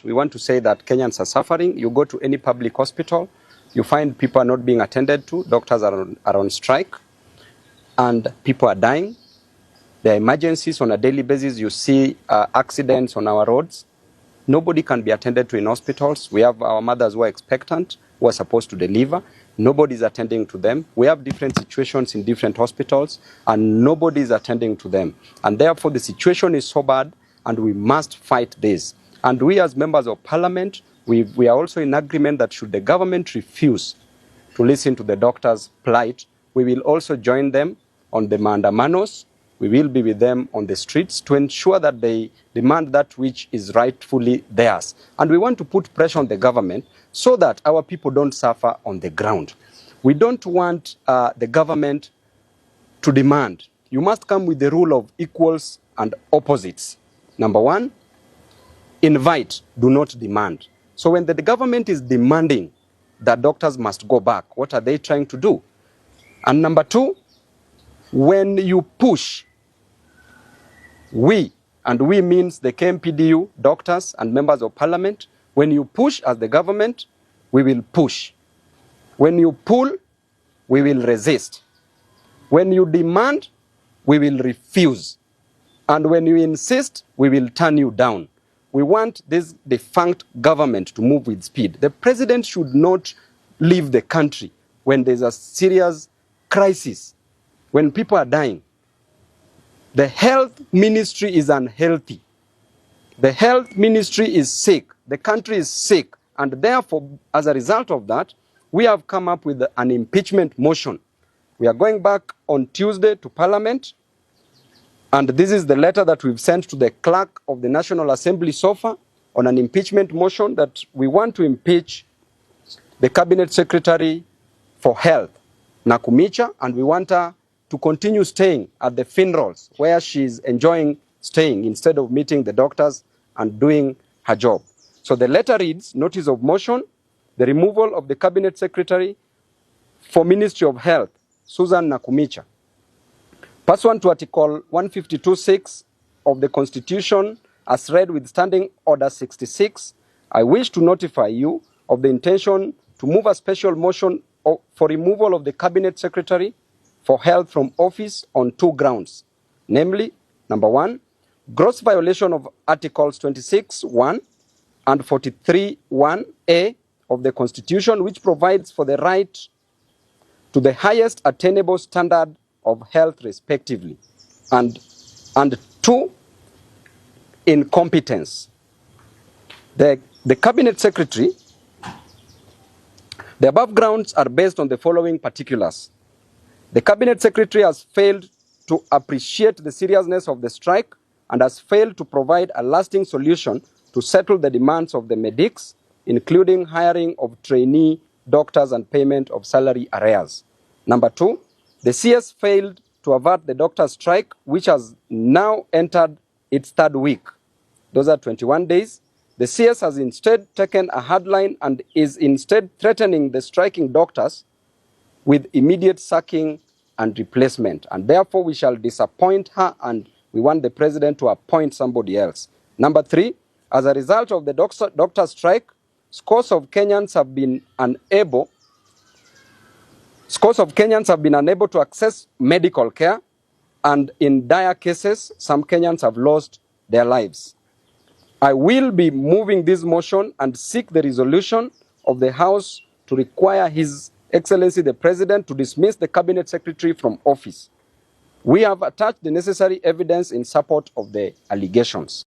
We want to say that Kenyans are suffering. You go to any public hospital, you find people are not being attended to, doctors are on strike, and people are dying. There are emergencies on a daily basis. You see accidents on our roads. Nobody can be attended to in hospitals. We have our mothers who are expectant, who are supposed to deliver. Nobody is attending to them. We have different situations in different hospitals, and nobody is attending to them. And therefore, the situation is so bad, and we must fight this. And we as members of parliament, we are also in agreement that should the government refuse to listen to the doctors' plight, we will also join them on the maandamanos. We will be with them on the streets to ensure that they demand that which is rightfully theirs. And we want to put pressure on the government so that our people don't suffer on the ground. We don't want the government to demand. You must come with the rule of equals and opposites. Number one, invite, do not demand. So when the government is demanding that doctors must go back, what are they trying to do? And number two, when you push, and we means the KMPDU, doctors and members of parliament, when you push as the government, we will push. When you pull, we will resist. When you demand, we will refuse. And when you insist, we will turn you down. We want this defunct government to move with speed. The president should not leave the country when there's a serious crisis, when people are dying. The health ministry is unhealthy. The health ministry is sick. The country is sick. And therefore, as a result of that, we have come up with an impeachment motion. We are going back on Tuesday to Parliament. And this is the letter that we've sent to the clerk of the National Assembly so far on an impeachment motion that we want to impeach the Cabinet Secretary for Health, Nakumicha, and we want her to continue staying at the funerals where she's enjoying staying instead of meeting the doctors and doing her job. So the letter reads, notice of motion, the removal of the Cabinet Secretary for Ministry of Health, Susan Nakumicha. Pursuant to Article 152(6) of the Constitution, as read with Standing Order 66, I wish to notify you of the intention to move a special motion for removal of the Cabinet Secretary for Health from office on two grounds. Namely, number one, gross violation of Articles 26(1) and 43(1)(a) of the Constitution, which provides for the right to the highest attainable standard of health respectively, and two, incompetence. The Cabinet Secretary, the above grounds are based on the following particulars. The Cabinet Secretary has failed to appreciate the seriousness of the strike and has failed to provide a lasting solution to settle the demands of the medics, including hiring of trainee doctors and payment of salary arrears. Number two, the CS failed to avert the doctors' strike, which has now entered its third week. Those are 21 days. The CS has instead taken a hard line and is instead threatening the striking doctors with immediate sacking and replacement. And therefore, we shall disappoint her and we want the president to appoint somebody else. Number three, as a result of the doctor strike, scores of Kenyans have been unable to access medical care, and in dire cases, some Kenyans have lost their lives. I will be moving this motion and seek the resolution of the House to require His Excellency the President to dismiss the Cabinet Secretary from office. We have attached the necessary evidence in support of the allegations.